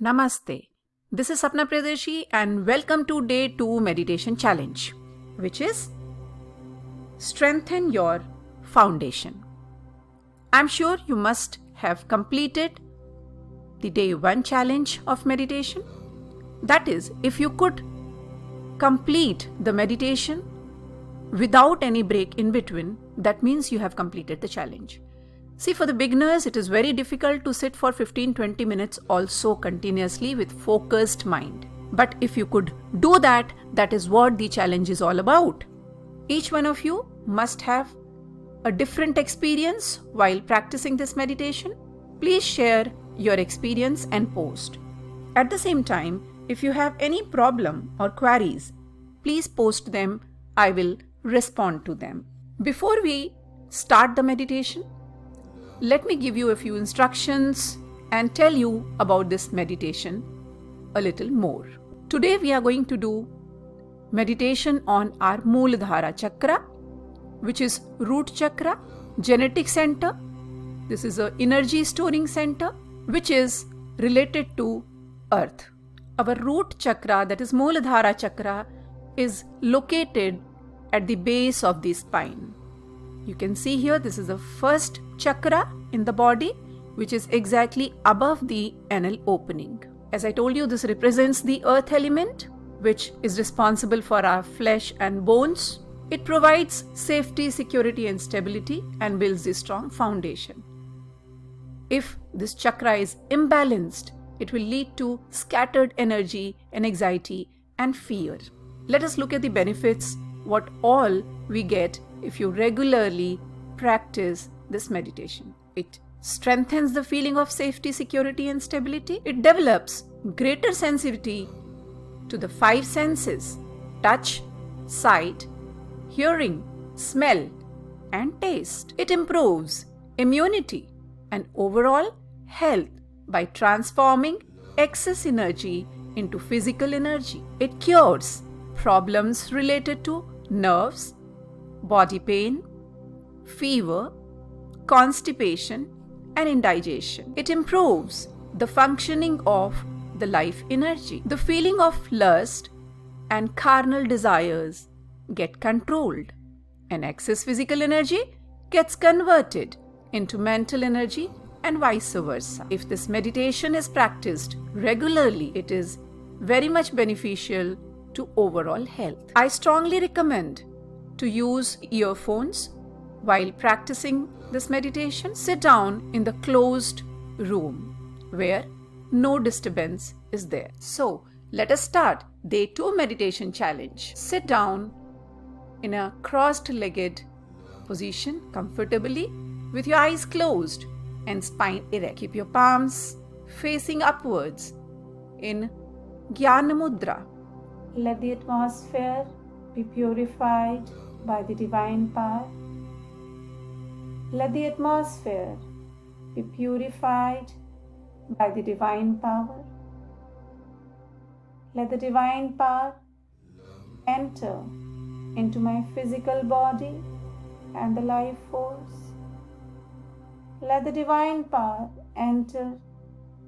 Namaste. This is Sapna Priyadarshi and welcome to Day 2 Meditation Challenge, which is Strengthen Your Foundation. I'm sure you must have completed the Day 1 challenge of meditation. That is, if you could complete the meditation without any break in between, that means you have completed the challenge. See, for the beginners, it is very difficult to sit for 15-20 minutes also continuously with focused mind. But if you could do that, that is what the challenge is all about. Each one of you must have a different experience while practicing this meditation. Please share your experience and post. At the same time, if you have any problem or queries, please post them. I will respond to them. Before we start the meditation, let me give you a few instructions and tell you about this meditation a little more. Today we are going to do meditation on our Muladhara Chakra, which is root chakra, genetic center. This is an energy storing center which is related to earth. Our root chakra, that is Muladhara Chakra, is located at the base of the spine. You can see here, this is the first chakra in the body, which is exactly above the anal opening. As I told you, this represents the earth element, which is responsible for our flesh and bones. It provides safety, security, and stability and builds a strong foundation. If this chakra is imbalanced, it will lead to scattered energy and anxiety and fear. Let us look at the benefits, what all we get if you regularly practice this meditation. It strengthens the feeling of safety, security, and stability. It develops greater sensitivity to the 5 senses: touch, sight, hearing, smell, and taste. It improves immunity and overall health by transforming excess energy into physical energy. It cures problems related to nerves, body pain, fever, constipation, and indigestion. It improves the functioning of the life energy. The feeling of lust and carnal desires get controlled, and excess physical energy gets converted into mental energy and vice versa. If this meditation is practiced regularly, it is very much beneficial to overall health. I strongly recommend to use earphones while practicing this meditation. Sit down in the closed room where no disturbance is there. So, let us start Day 2 meditation challenge. Sit down in a crossed-legged position comfortably with your eyes closed and spine erect. Keep your palms facing upwards in Jnana Mudra. Let the atmosphere be purified by the divine power. Let the atmosphere be purified by the divine power. Let the divine power enter into my physical body and the life force. Let the divine power enter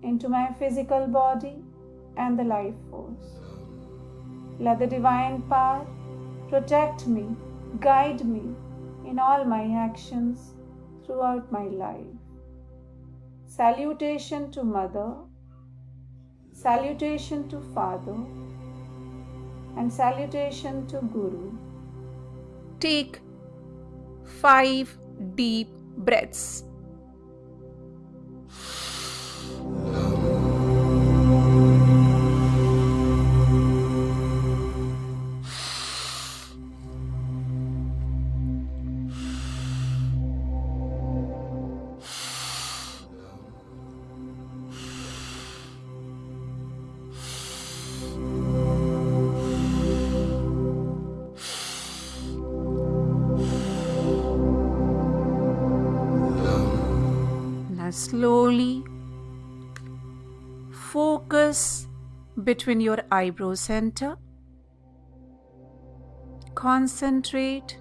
into my physical body and the life force. Let the divine power protect me, guide me in all my actions throughout my life. Salutation to Mother, salutation to Father, and salutation to Guru. Take 5 deep breaths. Slowly focus between your eyebrow center. Concentrate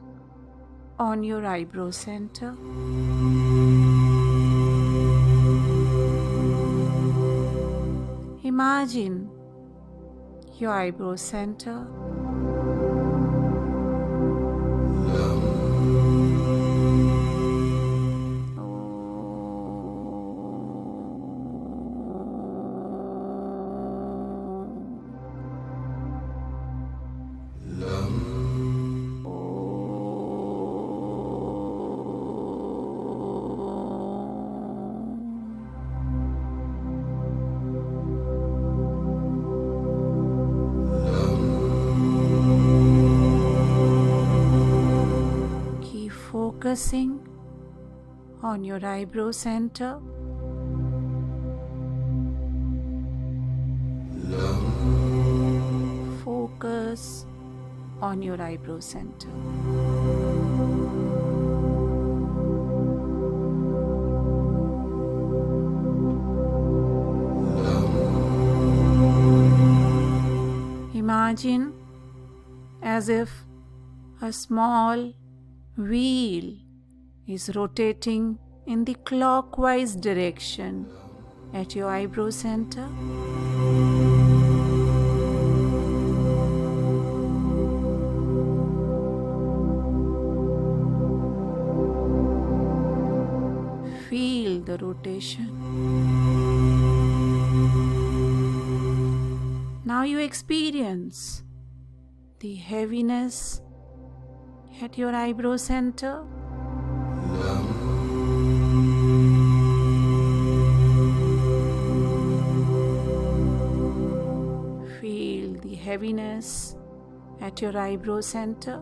on your eyebrow center. Imagine your eyebrow center. Focusing on your eyebrow center. Focus on your eyebrow center. Imagine as if a small wheel is rotating in the clockwise direction at your eyebrow center. Feel the rotation. Now you experience the heaviness at your eyebrow center. Feel the heaviness at your eyebrow center.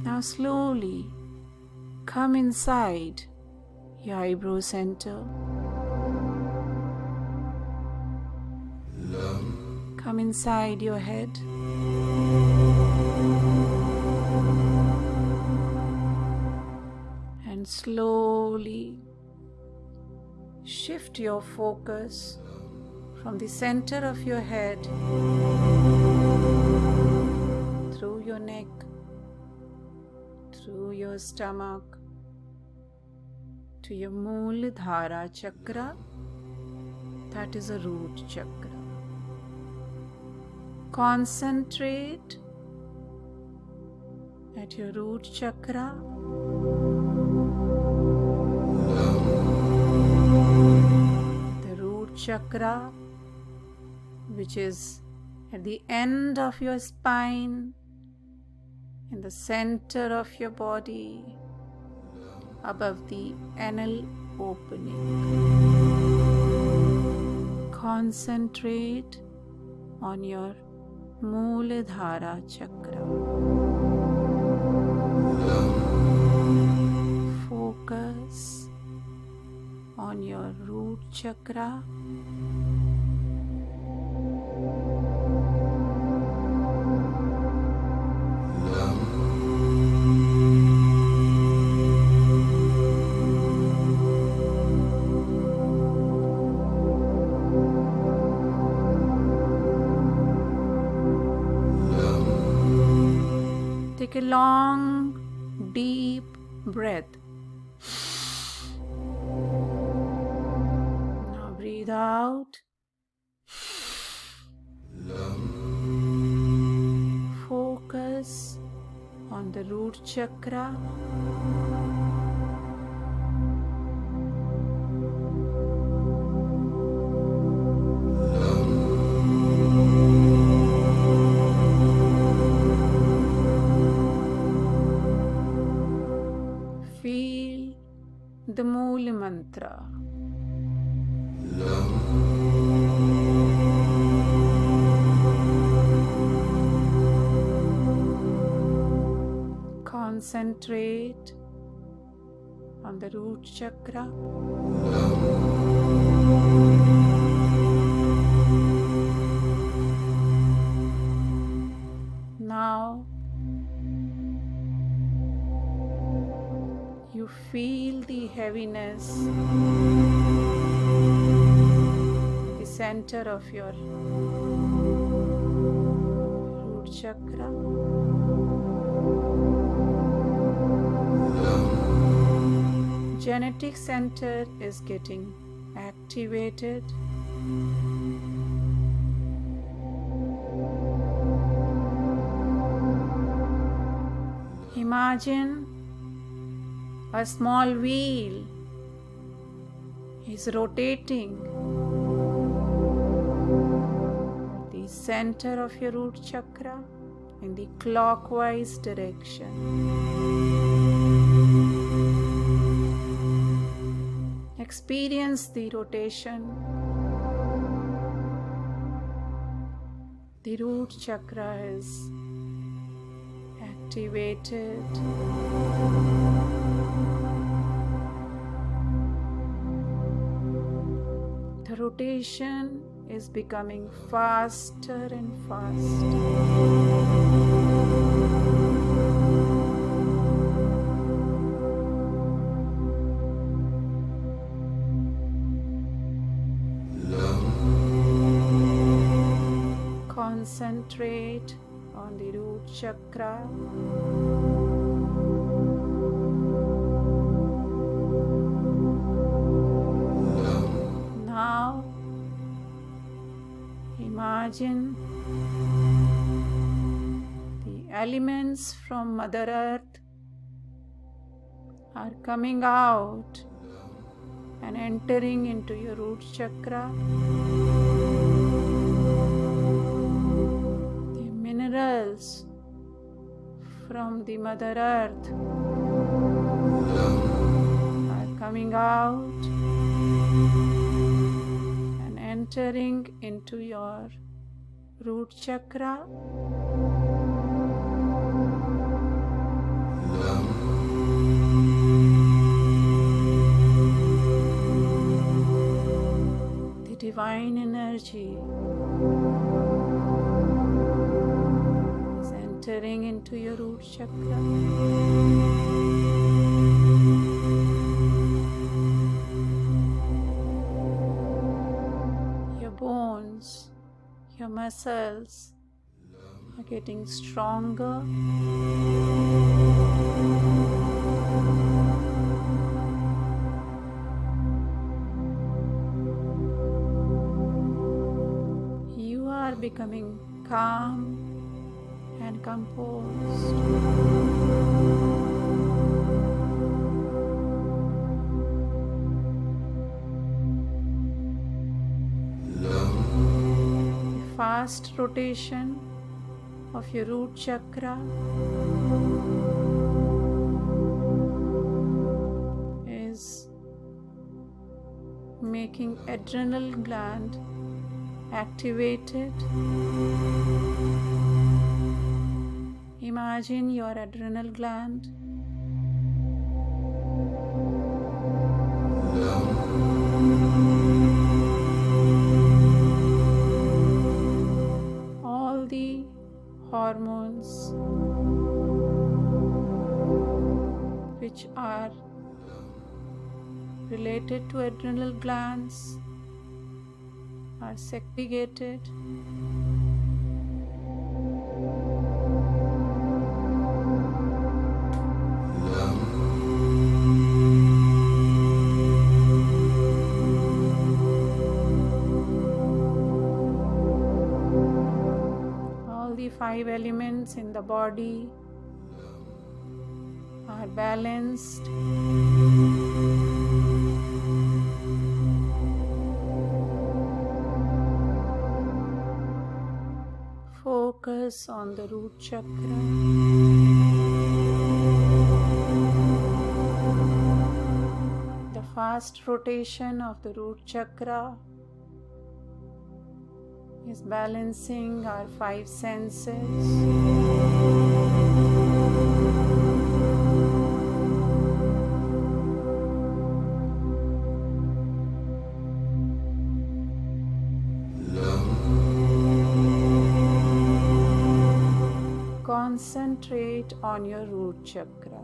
Now slowly come inside your eyebrow center. Come inside your head. And slowly shift your focus from the center of your head through your neck, through your stomach to your Muladhara Chakra, that is a root chakra. Concentrate at your root chakra. The root chakra, which is at the end of your spine, in the center of your body, above the anal opening. Concentrate on your Muladhara Chakra. Focus on your root chakra. Take a long, deep breath. Now breathe out. Focus on the root chakra. Feel the Mool Mantra. Concentrate on the root chakra. Now you feel the heaviness at the center of your root chakra. genetic center is getting activated. Imagine a small wheel is rotating at the center of your root chakra in the clockwise direction. Experience the rotation. The root chakra is activated. The rotation is becoming faster and faster. Concentrate on the root chakra. Now, imagine the elements from Mother Earth are coming out and entering into your root chakra. The minerals from the Mother Earth are coming out and entering into your root chakra. The divine energy is entering into your root chakra. Your bones, your muscles are getting stronger. You are becoming calm and composed. The fast rotation of your root chakra is making adrenal gland activated. Imagine your adrenal gland all the hormones which are related to adrenal glands are segregated. All the 5 elements in the body are balanced. Focus on the root chakra. The fast rotation of the root chakra is balancing our 5 senses. Concentrate on your root chakra.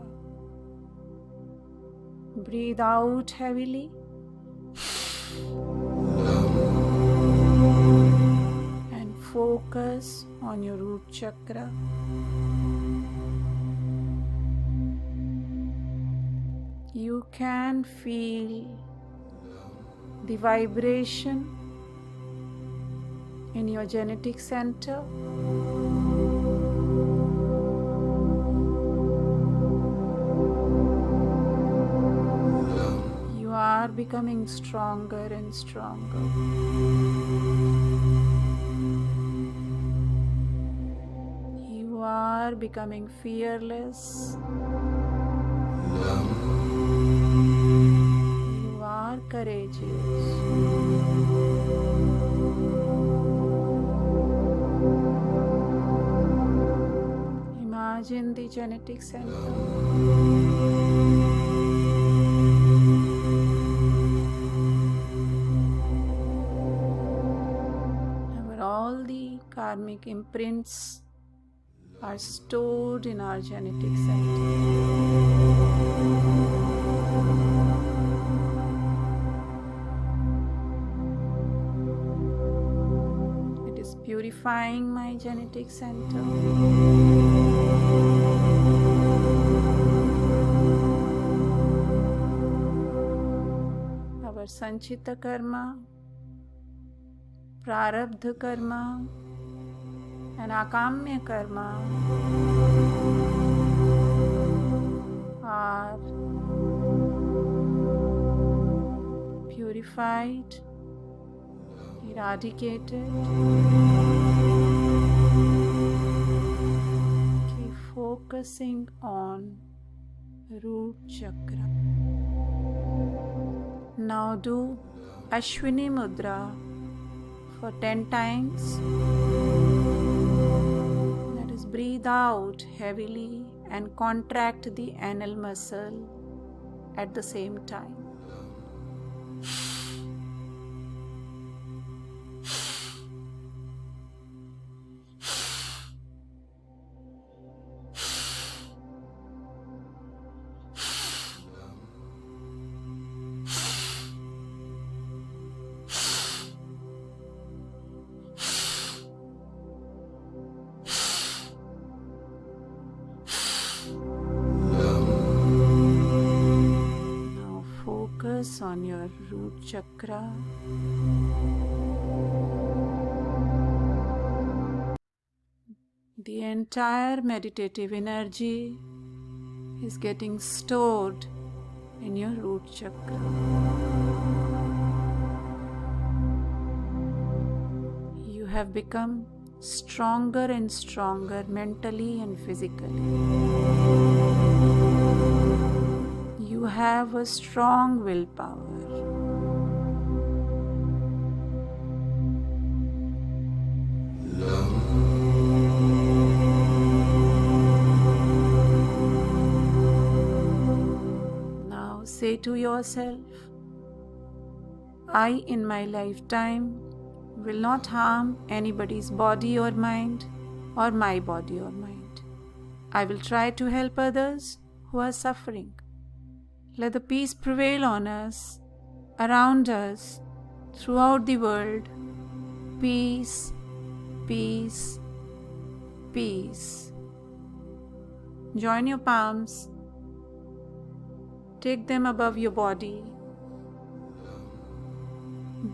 Breathe out heavily and focus on your root chakra. You can feel the vibration in your genetic center. You are becoming stronger and stronger. You are becoming fearless. You are courageous. Imagine the genetic center. Where all the karmic imprints are stored in our genetic center. It is purifying my genetic center. Our Sanchita karma, Prarabdha karma, and Akamya karma are purified, eradicated. Keep focusing on root chakra. Now do Ashwini Mudra for 10 times. That is, breathe out heavily and contract the anal muscle at the same time. Focus on your root chakra. The entire meditative energy is getting stored in your root chakra. You have become stronger and stronger mentally and physically. You have a strong willpower. Now say to yourself, I in my lifetime will not harm anybody's body or mind, or my body or mind. I will try to help others who are suffering. Let the peace prevail on us, around us, throughout the world. Peace, peace, peace. Join your palms. Take them above your body.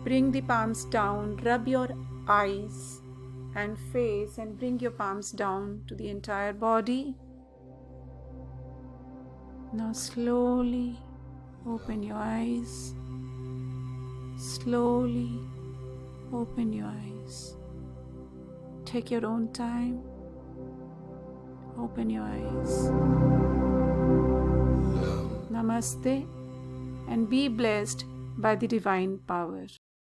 Bring the palms down. Rub your eyes and face and bring your palms down to the entire body. Now slowly open your eyes. Slowly open your eyes. Take your own time. Open your eyes. Namaste and be blessed by the divine power.